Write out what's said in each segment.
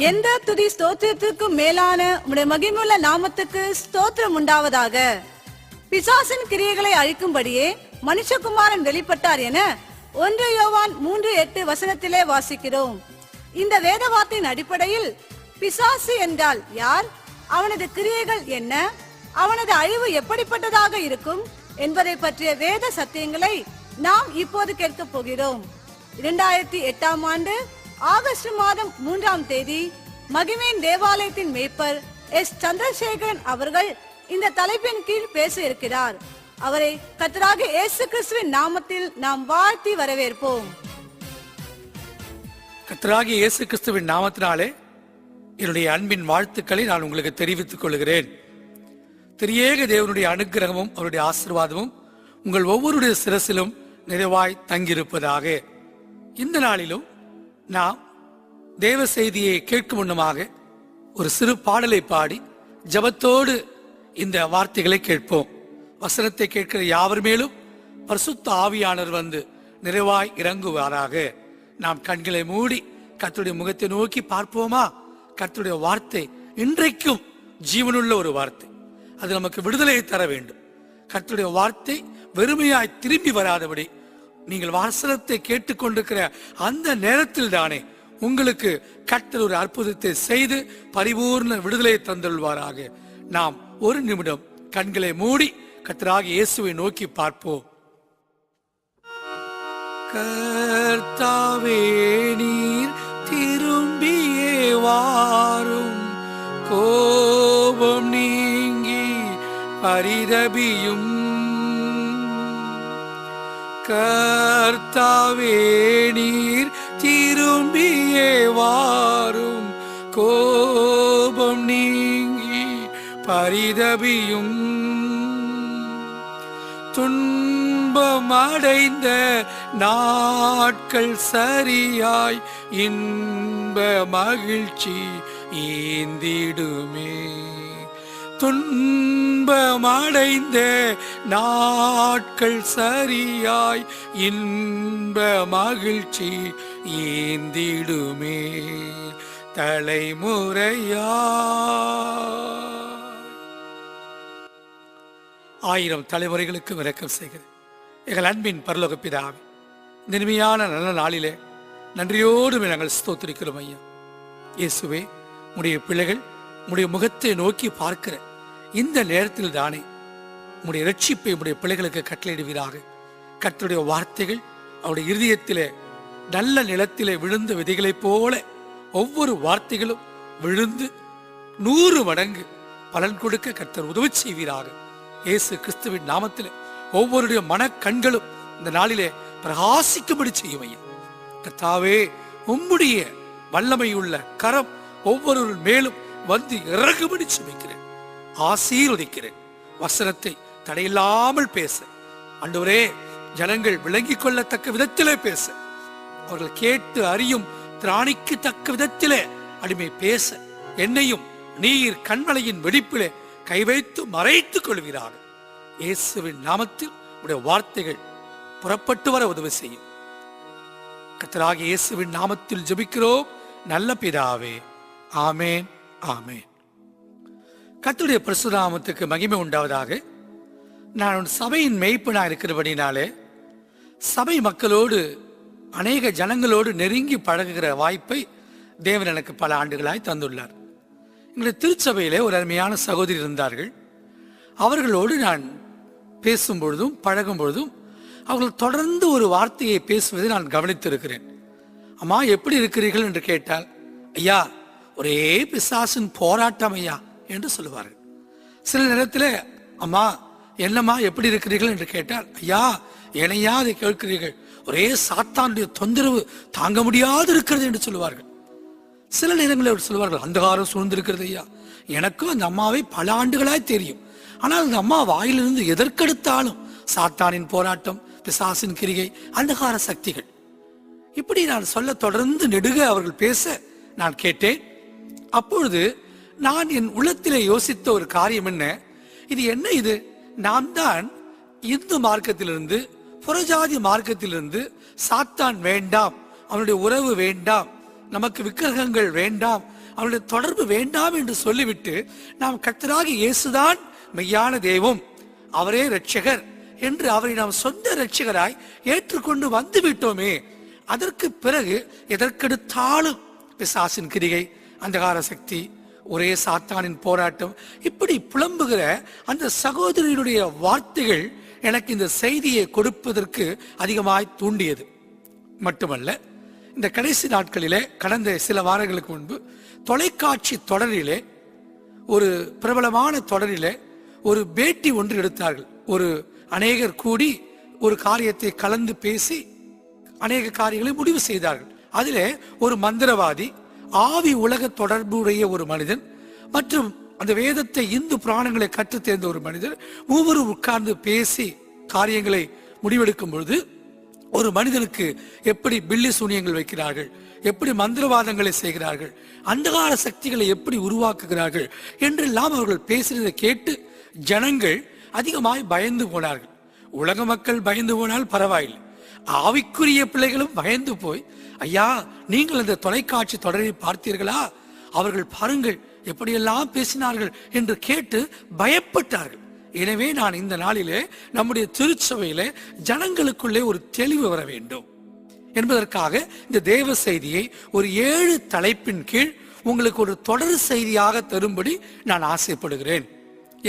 எந்த துதி ஸ்தோத்திரத்திற்கும் மேலான உம்முடைய மகிமையுள்ள நாமத்துக்கு ஸ்தோத்திரம் உண்டாவதாக. பிசாசின் கிரியைகளை அழிக்கும்படியே மனுஷகுமாரன் வெளிப்பட்டார் என 1 யோவான் 3:8 வாசிக்கிறோம். இந்த வேதவாத்தின் அடிப்படையில் பிசாசு என்றால் யார், அவனது கிரியைகள் என்ன, அவனது அழிவு எப்படிப்பட்டதாக இருக்கும் என்பதை பற்றிய வேத சத்தியங்களை நாம் இப்போது கேட்க போகிறோம். 2008 ஆண்டு ஆகஸ்ட் மாதம் 3ஆம் தேதி மகிமையின் தேவாலயத்தின் மேய்ப்பர் எஸ். சந்திரசேகரன் அவர்கள் இந்த தலைப்பின் கீழ் பேச இருக்கிறார். அவரை கர்த்தராகிய இயேசு கிறிஸ்துவின் நாமத்தில் நாம் வாழ்த்தி வரவேற்போம். கர்த்தராகிய இயேசு கிறிஸ்துவின் நாமத்தினாலே என்னுடைய அன்பின் வாழ்த்துக்களை நான் உங்களுக்கு தெரிவித்துக் கொள்கிறேன். திரியேக தேவனுடைய அனுக்கிரகமும் அவருடைய ஆசீர்வாதமும் உங்கள் ஒவ்வொருடைய சிரசிலும் நிறைவாய் தங்கியிருப்பதாக. இந்த நாளிலும் நாம் தேவ செய்தியை கேட்கும் முன்னமாக ஒரு சிறு பாடலை பாடி ஜபத்தோடு இந்த வார்த்தைகளை கேட்போம். வசனத்தை கேட்கிற யாவர் மேலும் பரிசுத்த ஆவியானவர் வந்து நிறைவாய் இறங்குவாராக. நாம் கண்களை மூடி கர்த்தருடைய முகத்தை நோக்கி பார்ப்போமா? கர்த்தருடைய வார்த்தை இன்றைக்கும் ஜீவனுள்ள ஒரு வார்த்தை. அது நமக்கு விடுதலையை தர வேண்டும். கர்த்தருடைய வார்த்தை வெறுமையாய் திரும்பி வராதபடி நீங்கள் வசனத்தை கேட்டுக்கொண்டிருக்கிற அந்த நேரத்தில் தானே உங்களுக்கு கர்த்தர் ஒரு அற்புதத்தை செய்து பரிபூர்ண விடுதலையை தந்துள்வாராக. நாம் ஒரு நிமிடம் கண்களை மூடி கர்த்தராகிய இயேசுவை நோக்கி பார்ப்போம். கர்த்தாவே நீர் திரும்பியே வாரும், கோபம் நீங்கி பரிதபியும். கர்த்தாவே நீர் திரும்பியே வாரும், கோபம் நீங்கி பரிதபியும். துன்பம் அடைந்த நாட்கள் சரியாய் இன்ப மகிழ்ச்சி ஈந்திடுமே. துன்பமடைந்த நாட்கள் சரியாய் இன்ப மகிழ்ச்சி ஈந்திடுமே. தலைமுறையா 1000 தலைமுறைகளுக்கு இரக்கம் செய்கிறேன். எங்கள் அன்பின் பரலோக பிதாவே, இந்த இனிமையான நல்ல நாளிலே நன்றியோடு நாங்கள் ஸ்தோத்திரிக்கிறோம் ஐயா. இயேசுவே, உடைய பிள்ளைகள் உடைய முகத்தை நோக்கி பார்க்கிற இந்த நேரத்தில் தானே உடைய இரட்சிப்பை உடைய பிள்ளைகளுக்கு கட்டளையிடுவீராக. கர்த்தருடைய வார்த்தைகள் அவருடைய இருதயத்திலே நல்ல நிலத்திலே விழுந்த விதைகளைப் போல ஒவ்வொரு வார்த்தைகளும் விழுந்து 100 மடங்கு பலன் கொடுக்க கர்த்தர் உதவி செய்வீராக. இயேசு கிறிஸ்துவின் நாமத்திலே ஒவ்வொருடைய மனக்கண்களும் இந்த நாளிலே பிரகாசிக்கும்படி செய்யும் ஐயா. கர்த்தாவே, உம்முடைய வல்லமையுள்ள கரம் ஒவ்வொரு மேலும் வந்து இறங்கும்படி சுமிக்கிறேன், ஆசீர்வதிக்கிறேன். வசனத்தை தடையில்லாமல் பேச ஆண்டவரே, ஜனங்கள் விளங்கிக் கொள்ளத்தக்க விதத்திலே பேச, அவர்கள் கேட்டு அறியும் திராணிக்கு தக்க விதத்திலே அடிமை பேச, என்னையும் நீர் கண்மலையின் வெடிப்பிலே கை வைத்து மறைத்துக் கொள்வீராக. இயேசுவின் நாமத்தில் உடைய வார்த்தைகள் புறப்பட்டு வர உதவி செய்யும். கர்த்தராகிய இயேசுவின் நாமத்தில் ஜெபிக்கிறோம் நல்ல பிதாவே, ஆமேன், ஆமேன். கர்த்தருடைய பரிசுத்த நாமத்துக்கு மகிமை உண்டாவதாக. நான் சபையின் மேய்ப்பனாக இருக்கிறபடினாலே சபை மக்களோடு அநேக ஜனங்களோடு நெருங்கி பழகுகிற வாய்ப்பை தேவன் எனக்கு பல ஆண்டுகளாய் தந்துள்ளார். எங்களுடைய திருச்சபையிலே ஒரு அருமையான சகோதரி இருந்தார்கள். அவர்களோடு நான் பேசும் பொழுதும் பழகும் பொழுதும் அவர்கள் தொடர்ந்து ஒரு வார்த்தையை பேசுவதை நான் கவனித்திருக்கிறேன். அம்மா, எப்படி இருக்கிறீர்கள் என்று கேட்டால், ஐயா, ஒரே பிசாசின் போராட்டம் ஐயா என்று சொல்லுவார்கள். சில நேரத்தில், அம்மா என்னம்மா எப்படி இருக்கிறீர்கள் என்று கேட்டால், ஐயா என்னையா அதை கேட்கிறீர்கள், ஒரே சாத்தானுடைய தொந்தரவு தாங்க முடியாது இருக்கிறது என்று சொல்லுவார்கள். சில நேரங்களில் அவர் சொல்லுவார்கள், அந்தகாரம் சூழ்ந்திருக்கிறது ஐயா, எனக்கும் அந்த அம்மாவை பல ஆண்டுகளாய் தெரியும், ஆனால் அந்த அம்மா வாயிலிருந்து எதற்கெடுத்தாலும் சாத்தானின் போராட்டம், பிசாசின் கிரிகை, அந்தகார சக்திகள், இப்படி நான் சொல்ல தொடர்ந்து நெடுக அவர்கள் பேச நான் கேட்டேன். அப்பொழுது நான் என் உள்ளத்திலே யோசித்த ஒரு காரியம் என்ன, இது என்ன, இது நான் தான் இந்து மார்க்கத்திலிருந்து புறஜாதி மார்க்கத்திலிருந்து சாத்தான் வேண்டாம், அவனுடைய உறவு வேண்டாம், நமக்கு விக்கிரகங்கள் வேண்டாம், அவருடைய தொடர்பு வேண்டாம் என்று சொல்லிவிட்டு நாம் கர்த்தராகிய இயேசுதான் மெய்யான தெய்வம், அவரே இரட்சகர் என்று அவரை நாம் சொந்த இரட்சகராய் ஏற்றுக்கொண்டு வந்து விட்டோமே, அதற்கு பிறகு எதற்கெடுத்தாலும் பிசாசின் கிரிகை, அந்தகார சக்தி, ஒரே சாத்தானின் போராட்டம், இப்படி புலம்புகிற அந்த சகோதரியுடைய வார்த்தைகள் எனக்கு இந்த செய்தியை கொடுப்பதற்கு அதிகமாய் தூண்டியது. மட்டுமல்ல, இந்த கடைசி நாட்களிலே கடந்த சில வாரங்களுக்கு முன்பு தொலைக்காட்சி தொடரிலே, ஒரு பிரபலமான தொடரிலே ஒரு பேட்டி ஒன்று எடுத்தார்கள். ஒரு அநேகர் கூடி ஒரு காரியத்தை கலந்து பேசி அநேக காரியங்களை முடிவு செய்தார்கள். அதிலே ஒரு மந்திரவாதி, ஆவி உலக தொடர்புடைய ஒரு மனிதன் மற்றும் அந்த வேதத்தை இந்து புராணங்களை கற்றுத் தேர்ந்த ஒரு மனிதர் மூவரும் உட்கார்ந்து பேசி காரியங்களை முடிவெடுக்கும் பொழுது, ஒரு மனிதனுக்கு எப்படி பில்லி சூனியங்கள் வைக்கிறார்கள், எப்படி மந்திரவாதங்களை செய்கிறார்கள், அந்தகார சக்திகளை எப்படி உருவாக்குகிறார்கள் என்றெல்லாம் அவர்கள் பேசினதை கேட்டு ஜனங்கள் அதிகமாய் பயந்து போனார்கள். உலக மக்கள் பயந்து போனால் பரவாயில்லை, ஆவிக்குரிய பிள்ளைகளும் பயந்து போய், ஐயா நீங்கள் அந்த தொலைக்காட்சி தொடரை பார்த்தீர்களா, அவர்கள் பாருங்கள் எப்படியெல்லாம் பேசினார்கள் என்று கேட்டு பயப்பட்டார்கள். எனவே நான் இந்த நாளிலே நம்முடைய திருச்சபையிலே ஜனங்களுக்குள்ளே ஒரு தெளிவு வர வேண்டும் என்பதற்காக இந்த தேவ செய்தியை ஒரு 7 தலைப்பின் கீழ் உங்களுக்கு ஒரு தொடர் செய்தியாக தரும்படி நான் ஆசைப்படுகிறேன்.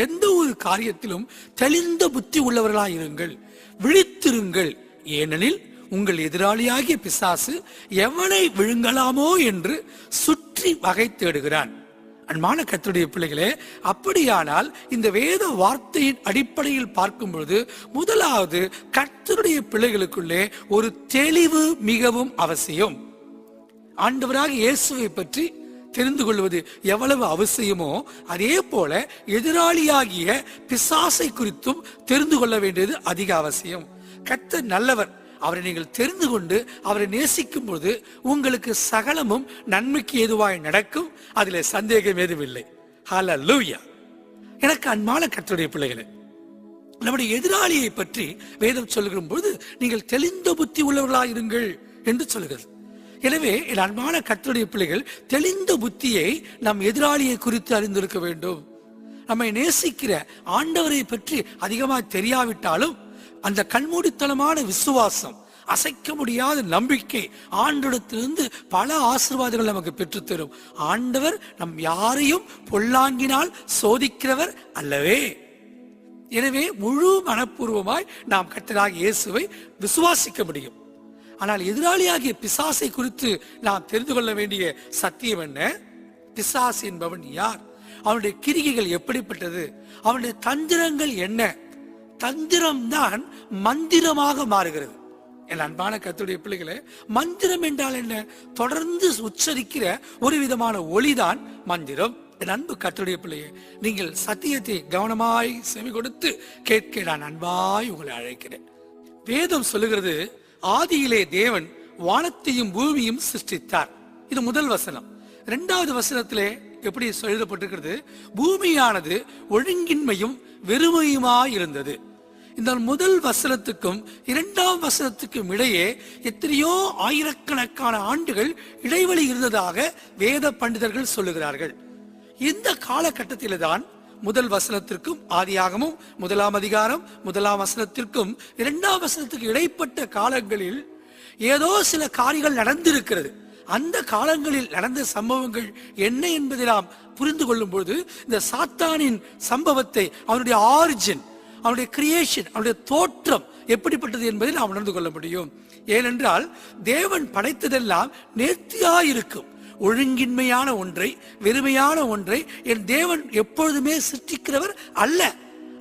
எந்த ஒரு காரியத்திலும் தெளிந்த புத்தி உள்ளவர்களாய் இருங்கள், விழித்திருங்கள். ஏனெனில் உங்கள் எதிராளியாகிய பிசாசு எவனை விழுங்கலாமோ என்று சுற்றி வகை தேடுகிறான். அன்பான கர்த்தருடைய பிள்ளைகளே, அப்படியானால் இந்த வேத வார்த்தையின் அடிப்படையில் பார்க்கும் பொழுது முதலாவது கர்த்தருடைய பிள்ளைகளுக்குள்ளே ஒரு தெளிவு மிகவும் அவசியம். ஆண்டவராக இயேசுவை பற்றி தெரிந்து கொள்வது எவ்வளவு அவசியமோ அதே போல எதிராளியாகிய பிசாசை குறித்தும் தெரிந்து கொள்ள வேண்டியது அதிக அவசியம். கர்த்தர் நல்லவர், அவரை நீங்கள் தெரிந்து கொண்டு அவரை நேசிக்கும் பொழுது உங்களுக்கு சகலமும் நன்மைக்கு ஏதுவாய் நடக்கும், அதிலே சந்தேகம் ஏதுமில்லை. ஹல்லேலூயா. எனக்கு அன்பான கர்த்தருடைய பிள்ளைகளே, நம்முடைய எதிராளியை பற்றி வேதம் சொல்லுகிற பொழுது நீங்கள் தெளிந்த புத்தி உள்ளவர்களாய் இருங்கள் என்று சொல்லுகிறது. எனவே என் அன்பான கர்த்தருடைய பிள்ளைகள், தெளிந்த புத்தியை நம் எதிராளியை குறித்து அறிந்திருக்க வேண்டும். நம்மை நேசிக்கிற ஆண்டவரை பற்றி அதிகமாக தெரியாவிட்டாலும் அந்த கண்மூடித்தனமான விசுவாசம், அசைக்க முடியாத நம்பிக்கை ஆண்டவரிடத்திலிருந்து பல ஆசீர்வாதங்கள் நமக்கு பெற்றுத்தரும். ஆண்டவர் நம் யாரையும் பொல்லாங்கினால் சோதிக்கிறவர் அல்லவே. எனவே முழு மனப்பூர்வமாய் நாம் கர்த்தராகிய இயேசுவை விசுவாசிக்க முடியும். ஆனால் எதிராளியாகிய பிசாசை குறித்து நாம் தெரிந்து கொள்ள வேண்டிய சத்தியம் என்ன? பிசாசு என்பவன் யார்? அவனுடைய கிரிகைகள் எப்படிப்பட்டது? அவனுடைய தந்திரங்கள் என்ன? தந்திரம் தான் மந்திரமாக மாறுகிறது. என் அன்பான கர்த்தருடைய பிள்ளைகளே, மந்திரம் என்றால் என்ன? தொடர்ந்து உச்சரிக்கிற ஒரு விதமான ஒளிதான் மந்திரம். என் அன்பு கர்த்தருடைய பிள்ளையே, நீங்கள் சத்தியத்தை கவனமாய் செவி கொடுத்து கேட்க நான் அன்பாய் உங்களை அழைக்கிறேன். வேதம் சொல்லுகிறது, ஆதியிலே தேவன் வானத்தையும் பூமியும் சிருஷ்டித்தார். இது முதல் வசனம். 2வது வசனத்திலே எப்படி எழுதப்பட்டிருக்கிறது? பூமியானது ஒழுங்கின்மையும் வெறுமையுமாய் இருந்தது. இந்த முதல் வசனத்துக்கும் 2ஆம் வசனத்துக்கும் இடையே எத்தனையோ ஆயிரக்கணக்கான ஆண்டுகள் இடைவெளி இருந்ததாக வேத பண்டிதர்கள் சொல்லுகிறார்கள். இந்த காலகட்டத்தில்தான் தான் முதல் வசனத்திற்கும் ஆதியாகமும் 1ஆம் அதிகாரம் 1ஆம் வசனத்திற்கும் 2ஆம் வசனத்துக்கு இடைப்பட்ட காலங்களில் ஏதோ சில காரியங்கள் நடந்திருக்கிறது. அந்த காலங்களில் நடந்த சம்பவங்கள் என்ன என்பதை நாம் புரிந்து கொள்ளும் பொழுது இந்த சாத்தானின் சம்பவத்தை, அவனுடைய ஆரிஜின், அவனுடைய கிரியேஷன், அவனுடைய தோற்றம் எப்படிப்பட்டது என்பதை நாம் உணர்ந்து கொள்ள முடியும். ஏனென்றால் தேவன் படைத்ததெல்லாம் நேர்த்தியாயிருக்கும். ஒழுங்கின்மையான ஒன்றை, வெறுமையான ஒன்றை என் தேவன் எப்பொழுதுமே சிருஷ்டிக்கிறவர் அல்ல.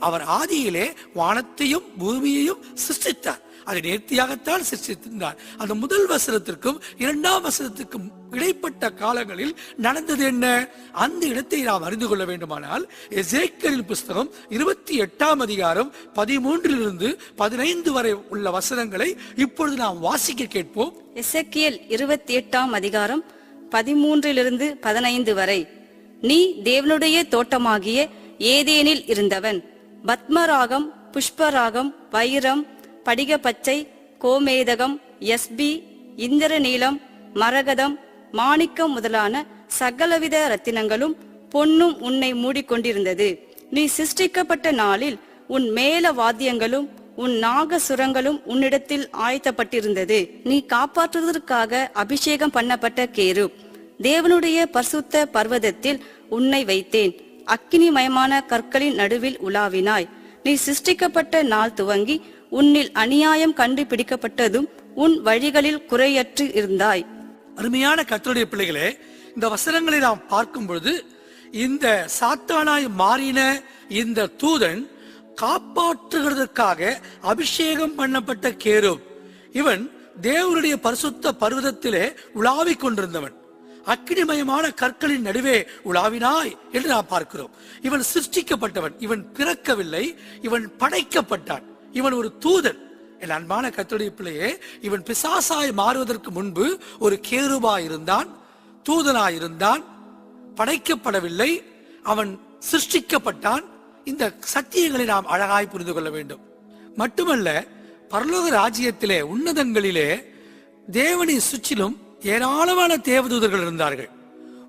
அவர் ஆதியிலே வானத்தையும் பூமியையும் சிருஷ்டித்தார். அதை நேர்த்தியாகத்தான் சிருஷ்டித்திருந்தார். அந்த முதல் வசனத்திற்கும் 2ஆம் வசனத்திற்கும் இடைப்பட்ட காலங்களில் நடந்தது என்ன? அந்த இடத்தை நாம் அறிந்து கொள்ள வேண்டுமானால் எசேக்கியேலின் புஸ்தகம் 28ஆம் அதிகாரம் 13 15 வரை உள்ள வசனங்களை இப்பொழுது நாம் வாசிக்க கேட்போம். எசேக்கியேல் 28ஆம் அதிகாரம் 13 15 வரை. நீ தேவனுடைய தோட்டமாகிய ஏதேனில் இருந்தவன். பத்மராகம், புஷ்பராகம், வைரம், படிக பச்சை, கோமேதகம், யஸ்பி, இந்திர நீலம், மரகதம், மாணிக்கம் முதலான சகலவித ரத்தினங்களும் பொன்னும் உன்னை மூடிக்கொண்டிருந்தது. நீ சிருஷ்டிக்கப்பட்ட நாளில் உன் மேல வாத்தியங்களும் உன் நாகசுரங்களும் உன்னிடத்தில் ஆயத்தப்பட்டிருந்தது. நீ காப்பாற்றுவதற்காக அபிஷேகம் பண்ணப்பட்ட கேருப். தேவனுடைய பரிசுத்த பர்வதத்தில் உன்னை வைத்தேன். அக்கினிமயமான கற்களின் நடுவில் உலாவினாய். நீ சிருஷ்டிக்கப்பட்ட நாள் துவங்கி உன்னில் அநியாயம் கண்டுபிடிக்கப்பட்டதும் உன் வழிகளில் குறையற்று இருந்தாய். அருமையான கர்த்தருடைய பிள்ளைகளே, இந்த வசனங்களை நாம் பார்க்கும் பொழுது இந்த சாத்தானாய் மாறின இந்த தூதன் காப்பாற்றுகிறதற்காக அபிஷேகம் பண்ணப்பட்ட கேருப். இவன் தேவனுடைய பரிசுத்த பர்வதத்திலே உலாவிக் கொண்டிருந்தவன். அக்கினிமயமான கற்களின் நடுவே உலாவினாய் என்று நாம் பார்க்கிறோம். இவன் சிருஷ்டிக்கப்பட்டவன், இவன் பிறக்கவில்லை, இவன் படைக்கப்பட்டான். இவன் ஒரு தூதன். என் அன்பான கர்த்தருடைய பிள்ளையே, இவன் பிசாசாய் மாறுவதற்கு முன்பு ஒரு கேருபாய் இருந்தான், தூதனாயிருந்தான், படைக்கப்படவில்லை, அவன் சிருஷ்டிக்கப்பட்டான். இந்த சத்தியங்களை நாம் அழகாய் புரிந்து கொள்ள வேண்டும். மட்டுமல்ல, பரலோக ராஜ்யத்திலே உன்னதங்களிலே தேவனை சுற்றிலும் ஏராளமான தேவதூதர்கள் இருந்தார்கள்.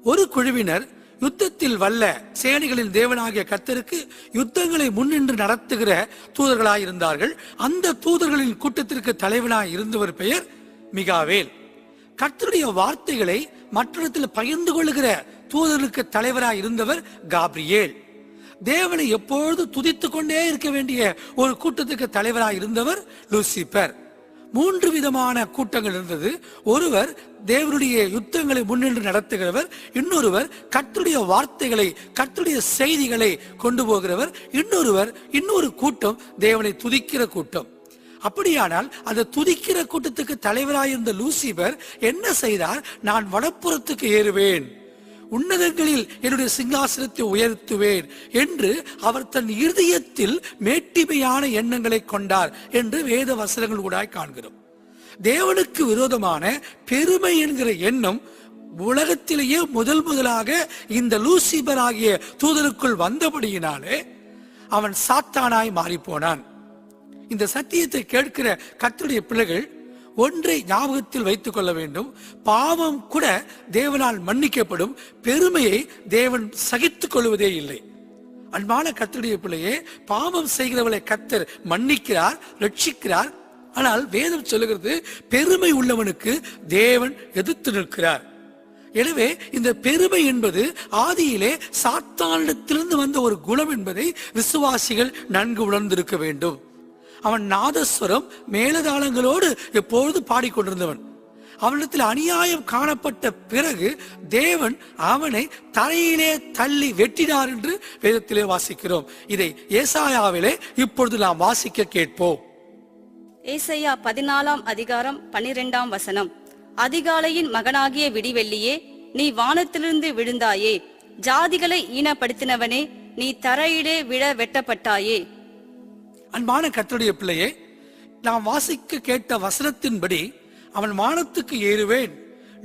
ஒரு குழுவினர் யுத்தத்தில் வல்ல சேனைகளின் தேவனாகிய கர்த்தருக்கு யுத்தங்களை முன்னின்று நடத்துகிற தூதர்களாய் இருந்தார்கள். அந்த தூதர்களின் கூட்டத்திற்கு தலைவனாய் இருந்தவர் பெயர் மிகாவேல். கர்த்தருடைய வார்த்தைகளை மற்றொருத்தில் பகிர்ந்து கொள்ளுகிற தூதர்களுக்கு தலைவராய் இருந்தவர் காப்ரியேல். தேவனை எப்பொழுது துதித்துக் கொண்டே இருக்க வேண்டிய ஒரு கூட்டத்துக்கு தலைவராய் இருந்தவர் லூசிபர். 3 விதமான கூட்டங்கள் இருந்தது. ஒருவர் தேவனுடைய யுத்தங்களை முன்னின்று நடத்துகிறவர், இன்னொருவர் கர்த்தருடைய வார்த்தைகளை, கர்த்தருடைய செய்திகளை கொண்டு போகிறவர், இன்னொரு கூட்டம் தேவனை துதிக்கிற கூட்டம். அப்படியானால் அந்த துதிக்கிற கூட்டத்துக்கு தலைவராயிருந்த லூசிபர் என்ன செய்தார்? நான் வடப்புறத்துக்கு ஏறுவேன், உன்னதங்களில் என்னுடைய சிங்காசனத்தை உயர்த்துவேன் என்று அவர் தன் இருதயத்தில் மேட்டிமையான எண்ணங்களை கொண்டார் என்று வேத வசனங்கள் ஊடாய் காண்கிறோம். தேவனுக்கு விரோதமான பெருமை என்கிற எண்ணம் உலகத்திலேயே முதலாக இந்த லூசிபர் ஆகிய தூதருக்குள் வந்தபடியினாலே அவன் சாத்தானாய் மாறி போனான். இந்த சத்தியத்தை கேட்கிற கர்த்தருடைய பிள்ளைகள் ஒன்றை ஞாபகத்தில் வைத்துக் கொள்ள வேண்டும். பாவம் கூட தேவனால் மன்னிக்கப்படும், பெருமையை தேவன் சகித்துக் கொள்வதே இல்லை. அன்பான கர்த்தருடைய பிள்ளையே, பாவம் செய்கிறவளை கர்த்தர் மன்னிக்கிறார், ரட்சிக்கிறார். ஆனால் வேதம் சொல்லுகிறது, பெருமை உள்ளவனுக்கு தேவன் எதிர்த்து நிற்கிறார். எனவே இந்த பெருமை என்பது ஆதியிலே சாத்தானிடத்திலிருந்து வந்த ஒரு குணம் என்பதை விசுவாசிகள் நன்கு உணர்ந்திருக்க வேண்டும். அவன் நாதஸ்வரம் மேலதாளங்களோடு எப்பொழுது பாடிக்கொண்டிருந்தவன். அவனிடத்தில் அநியாயம் காணப்பட்ட பிறகு தேவன் அவனை தரையிலே தள்ளி வெட்டினார் என்று வேதத்திலே வாசிக்கிறோம். இதை ஏசாயாவிலே இப்பொழுது நாம் வாசிக்க கேட்போம். ஏசாயா 14 அதிகாரம் 12 வசனம். அதிகாலையின் மகனாகிய விடிவெள்ளியே, நீ வானத்திலிருந்து விழுந்தாயே, ஜாதிகளை ஈனப்படுத்தினவனே, நீ தரையிலே விழ வெட்டப்பட்டாயே. அன்பான கர்த்தருடைய பிள்ளையே, நாம் வாசிக்க கேட்ட வசனத்தின்படி அவன் வானத்துக்கு ஏறுவேன்,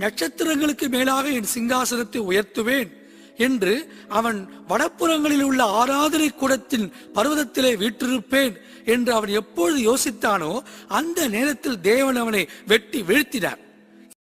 நட்சத்திரங்களுக்கு மேலாக என் சிங்காசனத்தை உயர்த்துவேன் என்று அவன் வடப்புறங்களில் உள்ள ஆராதனை கூடத்தின் பர்வதத்திலே வீற்றிருப்பேன் என்று அவன் எப்பொழுது யோசித்தானோ அந்த நேரத்தில் தேவன் அவனை வெட்டி வீழ்த்தினார்.